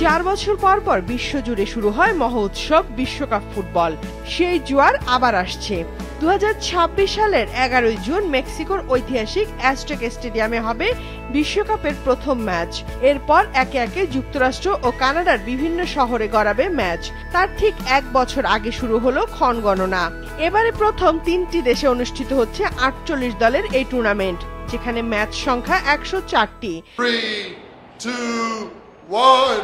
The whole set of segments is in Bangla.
4 বছর পর পর বিশ্বজুড়ে শুরু হয় মহোৎসব বিশ্বকাপ ফুটবল। সেই জোয়ার আবার আসছে। 2026 সালের 11 জুন মেক্সিকোর ঐতিহাসিক অ্যাজটেক স্টেডিয়ামে হবে বিশ্বকাপের প্রথম ম্যাচ। এরপর একে একে যুক্তরাষ্ট্র ও কানাডার বিভিন্ন শহরে গড়াবে ম্যাচ। তার ঠিক 1 বছর আগে শুরু হলো ক্ষণগণনা। এবারে প্রথম 3টি দেশে অনুষ্ঠিত হচ্ছে 48 দলের এই টুর্নামেন্ট, যেখানে ম্যাচ সংখ্যা 104টি। 3, 2, 1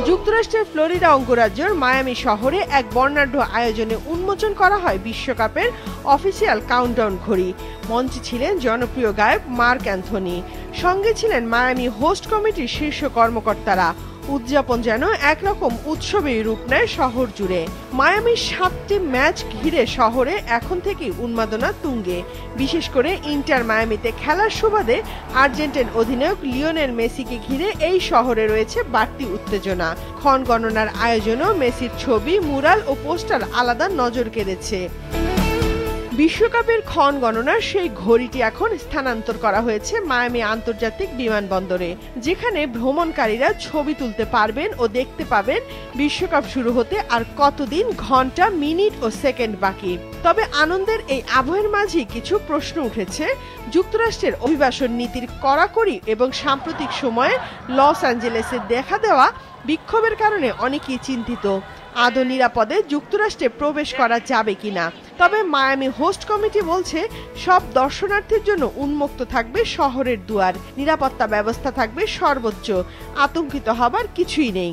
যুক্তরাষ্ট্রের ফ্লোরিডা অঙ্গরাজ্যের মায়ামি শহরে এক বর্ণাঢ্য আয়োজনে উন্মোচন করা হয় বিশ্বকাপের অফিসিয়াল কাউন্টডাউন ঘড়ি। মঞ্চে ছিলেন জনপ্রিয় গায়ক মার্ক অ্যান্থনি, সঙ্গে ছিলেন মায়ামি হোস্ট কমিটির শীর্ষ কর্মকর্তারা। উদযাপন যেন একরকম উৎসবেই রূপ নেয় শহর জুড়ে। মায়ামির 7টি ম্যাচ ঘিরে শহরে এখন থেকেই উন্মাদনা তুঙ্গে। বিশেষ করে ইন্টার মায়ামিতে খেলার সুবাদে আর্জেন্টিন অধিনায়ক লিওনেল মেসিকে ঘিরে এই শহরে রয়েছে বাড়তি উত্তেজনা। ক্ষণগণনার আয়োজনেও মেসির ছবি, মুরাল ও পোস্টার আলাদা নজর কেড়েছে। বিশ্বকাপের ক্ষণগণনার সেই ঘড়িটি এখন স্থানান্তর করা হয়েছে মায়ামি আন্তর্জাতিক বিমানবন্দরে, যেখানে ভ্রমণকারীরা ছবি তুলতে পারবেন ও দেখতে পাবেন বিশ্বকাপ শুরু হতে আর কতদিন, ঘন্টা, মিনিট ও সেকেন্ড বাকি। তবে আনন্দের এই আবহের মাঝে কিছু প্রশ্ন উঠেছে। যুক্তরাষ্ট্রের অভিবাসন নীতির কড়াকড়ি এবং সাম্প্রতিক সময়ে লস অ্যাঞ্জেলেসে দেখা দেওয়া বিক্ষোভের কারণে অনেকেই চিন্তিত আদৌ নিরাপদে যুক্তরাষ্ট্রে প্রবেশ করা যাবে কিনা। তবে মায়ামি হোস্ট কমিটি বলছে সব দর্শনার্থীর জন্য উন্মুক্ত থাকবে শহরের দুয়ার, নিরাপত্তা ব্যবস্থা থাকবে সর্বোচ্চ, আতঙ্কিত হবার কিছুই নেই।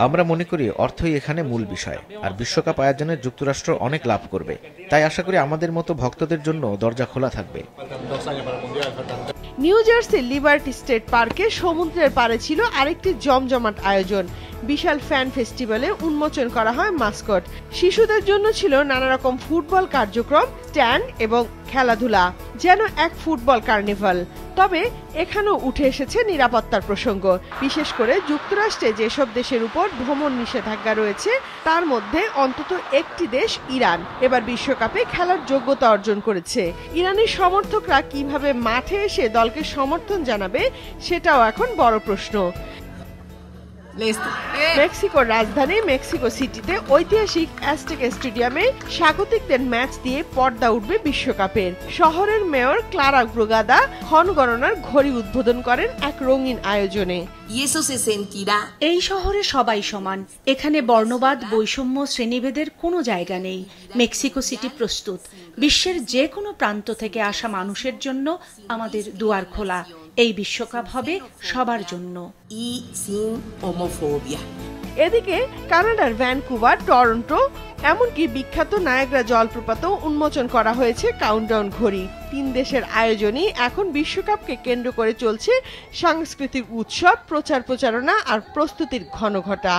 আমরা মনে করি অর্থই এখানে মূল বিষয়, আর বিশ্বকাপ আয়োজনে যুক্তরাষ্ট্র অনেক লাভ করবে। তাই আশা করি আমাদের মতো ভক্তদের জন্য দরজা খোলা থাকবে। নিউ জার্সির লিবার্টি স্টেট পার্কে সমুদ্রের পাড়ে ছিল আরেকটি জমজমাট আয়োজন। বিশাল ফ্যান ফেস্টিভ্যালে উন্মোচন করা হয় মাস্কট। শিশুদের জন্য ছিল নানা রকম ফুটবল কার্যক্রম, স্ট্যান্ড এবং খেলাধুলা, যেন এক ফুটবল কার্নিভাল। তবে এখানেও উঠে এসেছে নিরাপত্তার প্রসঙ্গ। বিশেষ করে যুক্তরাষ্ট্রে যেসব দেশের উপর ভ্রমণ নিষেধাজ্ঞা রয়েছে তার মধ্যে অন্তত একটি দেশ ইরান এবার বিশ্বকাপে খেলার যোগ্যতা অর্জন করেছে। ইরানের সমর্থকরা কিভাবে মাঠে এসে দলকে সমর্থন জানাবে সেটাও এখন বড় প্রশ্ন। মেক্সিকোর রাজধানী মেক্সিকো সিটিতে ঐতিহাসিক অ্যাজটেক স্টেডিয়ামে স্বাগতিকদের ম্যাচ দিয়ে পর্দা উঠবে বিশ্বকাপের। শহরের মেয়র ক্লারা ব্রুগাদা ক্ষণগণনার ঘড়ি উদ্বোধন করেন এক রঙিন আয়োজনে। এই শহরে সবাই সমান, এখানে বর্ণবাদ, বৈষম্য, শ্রেণীভেদের কোনো জায়গা নেই। মেক্সিকো সিটি প্রস্তুত। বিশ্বের যে কোনো প্রান্ত থেকে আসা মানুষের জন্য আমাদের দুয়ার খোলা। এই বিশ্বকাপ হবে সবার জন্য। এদিকে কানাডার ভ্যানকুভার, টরন্টো, এমনকি বিখ্যাত নায়াগ্রা জলপ্রপাতও উন্মোচন করা হয়েছে কাউন্টডাউন ঘড়ি। 3 দেশের আয়োজনই এখন বিশ্বকাপকে কেন্দ্র করে চলছে সাংস্কৃতিক উৎসব, প্রচার প্রচারণা আর প্রস্তুতির ঘনঘটা।